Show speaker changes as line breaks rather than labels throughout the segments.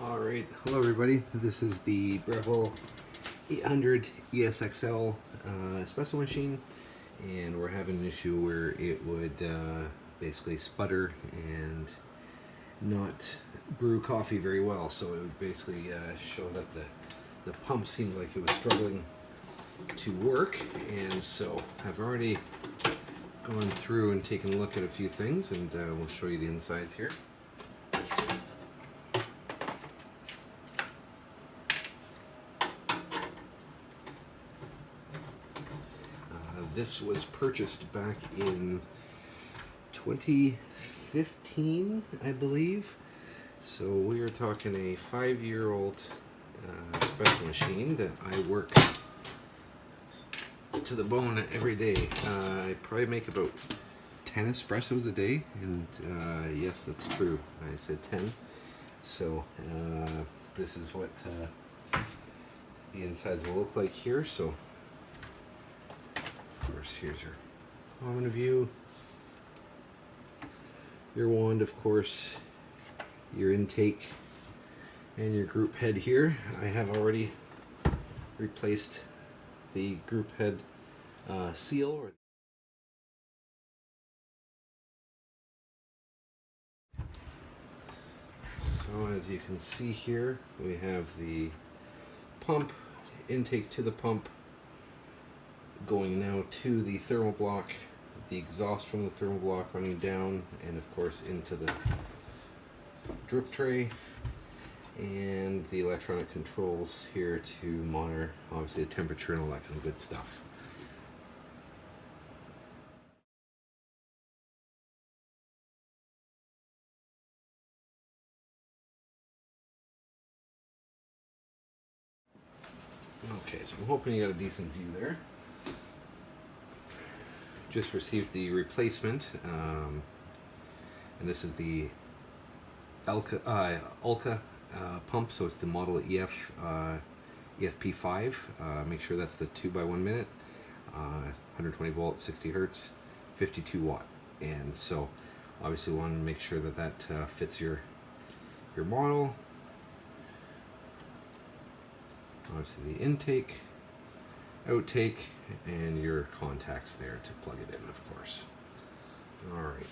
Alright, hello everybody. This is the Breville 800 ESXL espresso machine, and we're having an issue where it would basically sputter and not brew coffee very well. So it would basically show that the pump seemed like it was struggling to work, and so I've already gone through and taken a look at a few things, and we'll show you the insides here. This was purchased back in 2015, I believe. So we are talking a 5-year-old espresso machine that I work to the bone every day. I probably make about 10 espressos a day, and yes, that's true. I said 10. So this is what the insides will look like here. So of course, here's your common view, your wand, of course, your intake, and your group head here. I have already replaced the group head seal. So as you can see here, we have the pump, intake to the pump, going now to the thermal block, the exhaust from the thermal block running down, and of course into the drip tray, and the electronic controls here to monitor obviously the temperature and all that kind of good stuff. Okay, so I'm hoping you got a decent view there. Just received the replacement, and this is the ULKA pump, so it's the model EFP5. Make sure that's the 2x1 minute, 120 volt, 60 hertz, 52 watt, and so obviously want to make sure that that fits your model. Obviously the intake, outtake, and your contacts there to plug it in, of course. Alright.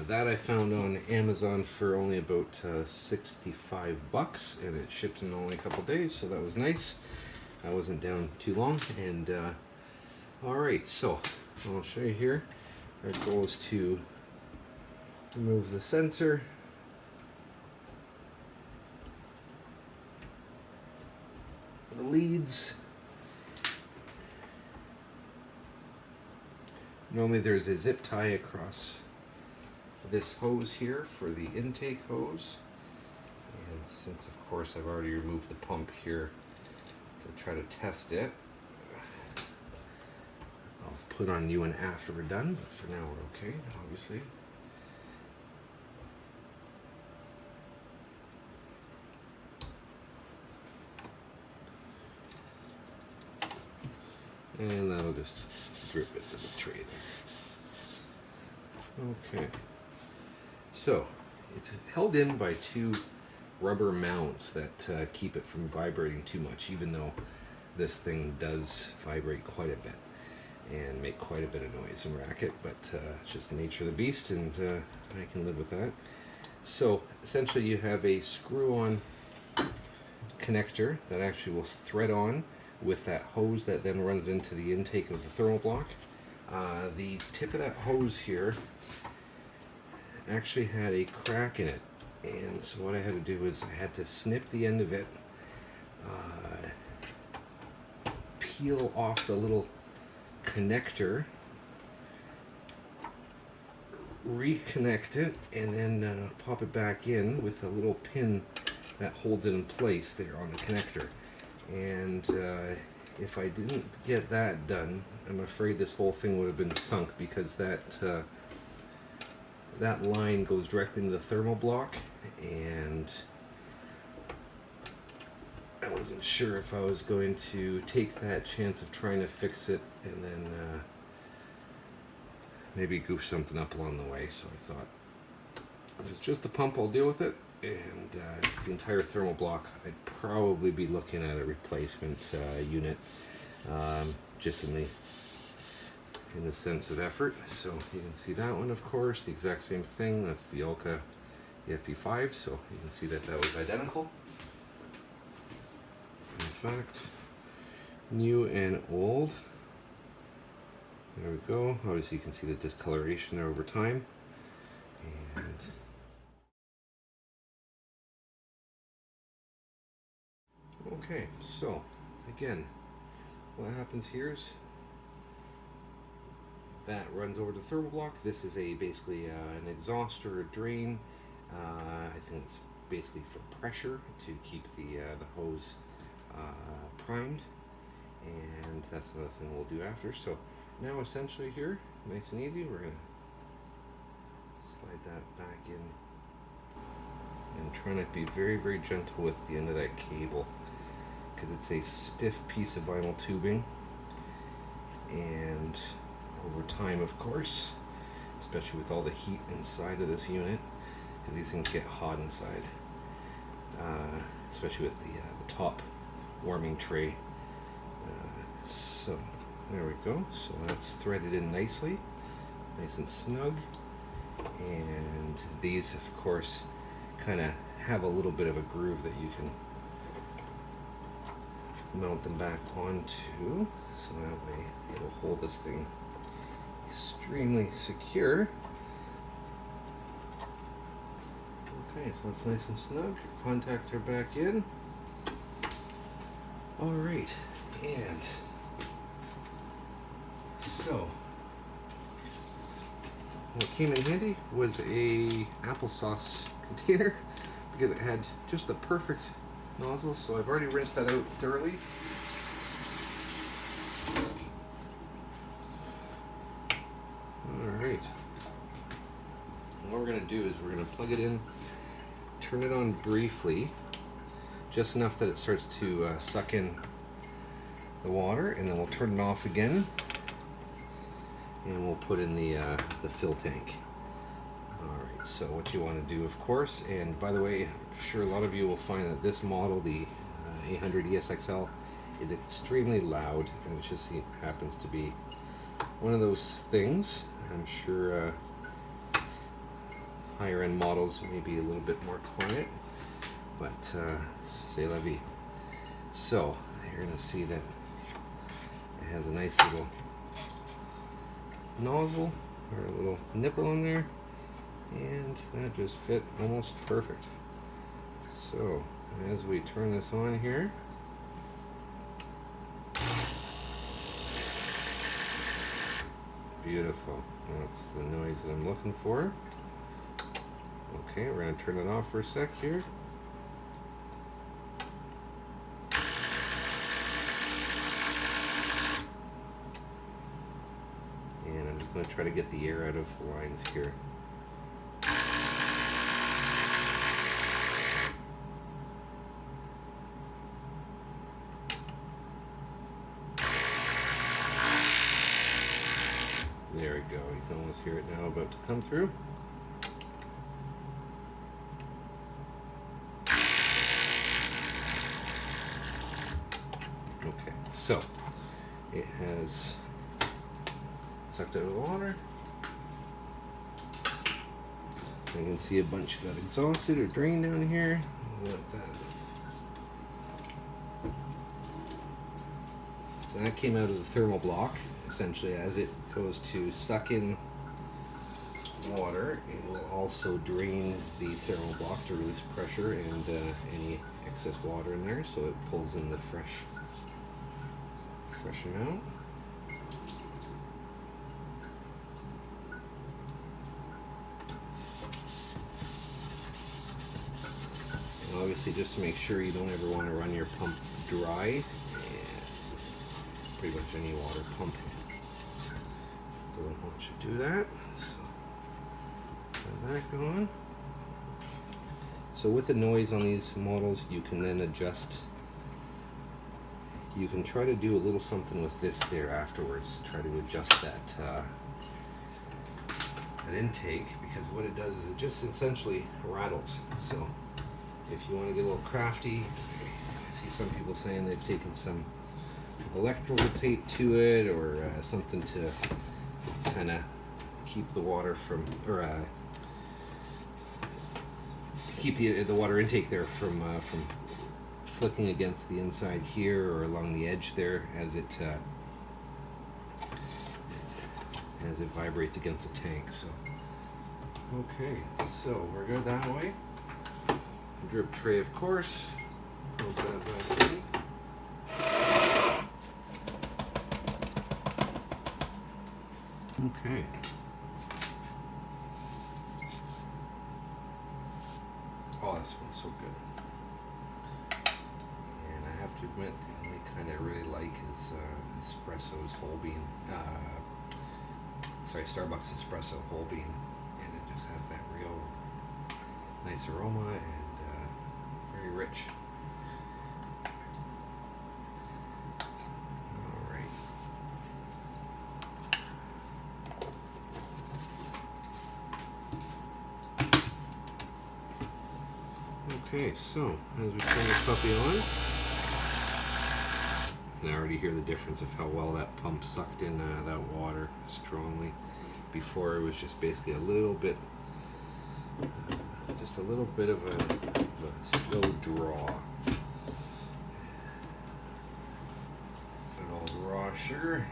That I found on Amazon for only about 65 bucks, and it shipped in only a couple days, so that was nice. I wasn't down too long, and alright, so I'll show you here. Our goal is to remove the sensor, the leads. Normally there's a zip tie across this hose here for the intake hose, and since of course I've already removed the pump here to try to test it, I'll put on new one after we're done, but for now we're okay, obviously. And that'll just drip it to the tray there. Okay. So, it's held in by two rubber mounts that keep it from vibrating too much, even though this thing does vibrate quite a bit and make quite a bit of noise and racket, but it's just the nature of the beast, and I can live with that. So, essentially you have a screw-on connector that actually will thread on with that hose that then runs into the intake of the thermal block. The tip of that hose here actually had a crack in it, and so what I had to do is I had to snip the end of it, peel off the little connector, reconnect it, and then pop it back in with a little pin that holds it in place there on the connector. And if I didn't get that done, I'm afraid this whole thing would have been sunk, because that line goes directly into the thermal block, and I wasn't sure if I was going to take that chance of trying to fix it and then maybe goof something up along the way, so I thought If it's just the pump, I'll deal with it. And if it's the entire thermal block, I'd probably be looking at a replacement unit, just in the sense of effort. So you can see that one, of course, the exact same thing. That's the ULKA FP5, so you can see that was identical. In fact, new and old. There we go. Obviously you can see the discoloration there over time. And okay, so again, what happens here is that runs over the thermal block. This is basically an exhaust or a drain. I think it's basically for pressure to keep the hose primed, and that's another thing we'll do after. So now essentially here, nice and easy, we're going to slide that back in and try not to be very, very gentle with the end of that cable, because it's a stiff piece of vinyl tubing, and over time, of course, especially with all the heat inside of this unit, because these things get hot inside, especially with the top warming tray. So there we go. So that's threaded in nicely, nice and snug. And these, of course, kind of have a little bit of a groove that you can mount them back onto, so that way it'll hold this thing extremely secure. Okay, so it's nice and snug. Contacts are back in. All right, and so what came in handy was a applesauce container, because it had just the perfect nozzle. So I've already rinsed that out thoroughly. All right. And what we're going to do is we're going to plug it in, turn it on briefly, just enough that it starts to suck in the water, and then we'll turn it off again, and we'll put in the fill tank. Alright, so what you want to do, of course, and by the way, I'm sure a lot of you will find that this model, the 800 ESXL, is extremely loud, and it just happens to be one of those things. I'm sure higher end models may be a little bit more quiet, but c'est la vie. So you're going to see that it has a nice little nozzle or a little nipple on there, and that just fit almost perfect. So as we turn this on here, beautiful. That's the noise that I'm looking for. Okay, we're going to turn it off for a sec here. And I'm just going to try to get the air out of the lines here. There we go. You can almost hear it now about to come through. Okay, so it has sucked out of the water. You can see a bunch got exhausted or drained down here. That came out of the thermal block. Essentially, as it goes to suck in water, it will also drain the thermal block to release pressure and any excess water in there, so it pulls in the fresh amount. And obviously, just to make sure, you don't ever want to run your pump dry. Pretty much any water pump doesn't want you to do that. So turn that going. So with the noise on these models, you can then adjust. You can try to do a little something with this there afterwards to try to adjust an intake, because what it does is it just essentially rattles. So if you want to get a little crafty, I see some people saying they've taken some electrical tape to it, or something to kind of keep the water from, or keep the water intake there from flicking against the inside here or along the edge there as it vibrates against the tank. So okay, so we're good that way. Drip tray, of course. Put that back in. Okay. Oh, that smells so good. And I have to admit, the only kind I really like is espresso's whole bean. Starbucks espresso whole bean, and it just has that real nice aroma and very rich. All right. Okay, so as we turn this puppy on, you can already hear the difference of how well that pump sucked in that water strongly. Before it was just basically a little bit, just a little bit of a slow draw. Good old raw sugar.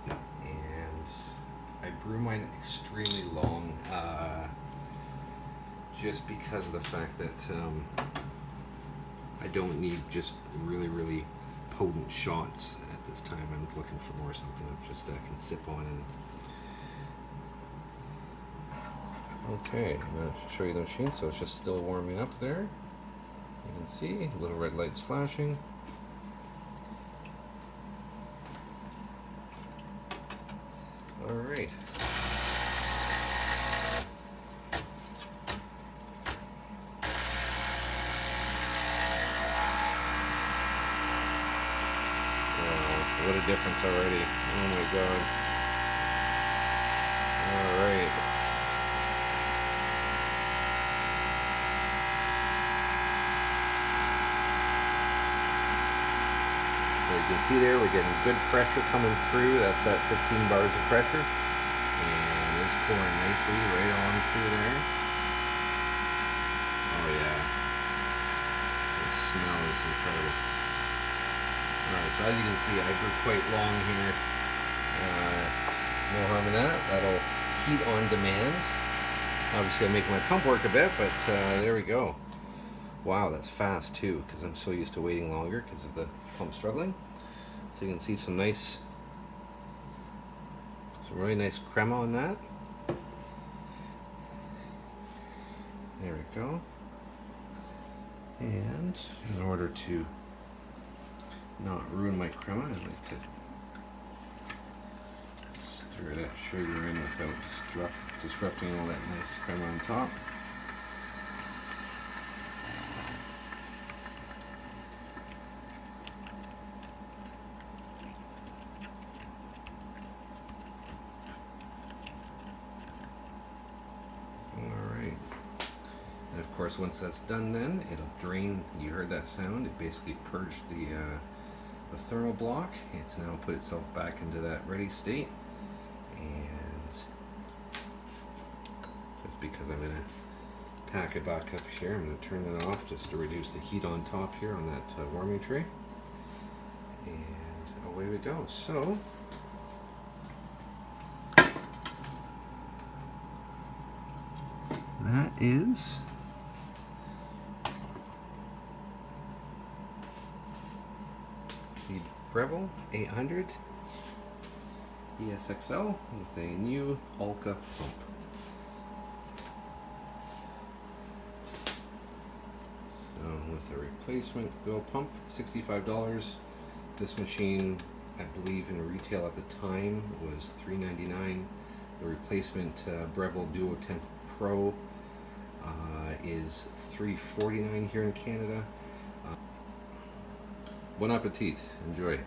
And I brew mine extremely long, just because of the fact that I don't need just really potent shots at this time. I'm looking for more something that just I can sip on. And okay, I'm going to show you the machine. So it's just still warming up there. You can see little red lights flashing. All right. What a difference already. Oh my god. Alright. So you can see there we're getting good pressure coming through. That's that 15 bars of pressure. And it's pouring nicely right on through there. Oh yeah. The smell is incredible. Alright, so as you can see, I grew quite long here. No harm in that. That'll heat on demand. Obviously, I make my pump work a bit, but there we go. Wow, that's fast too, because I'm so used to waiting longer because of the pump struggling. So you can see some really nice crema on that. There we go. And in order to not ruin my crema, I'd like to stir that sugar in without disrupting all that nice crema on top. Alright. And of course, once that's done, then it'll drain. You heard that sound. It basically purged the thermal block. It's now put itself back into that ready state, and just because I'm going to pack it back up here, I'm going to turn that off just to reduce the heat on top here on that warming tray, and away we go. So that is the Breville 800 ESXL with a new ULKA pump. So with a replacement Go pump, $65. This machine, I believe in retail at the time, was $3.99. The replacement Breville Duo Temp Pro is $3.49 here in Canada. Bon appetit. Enjoy.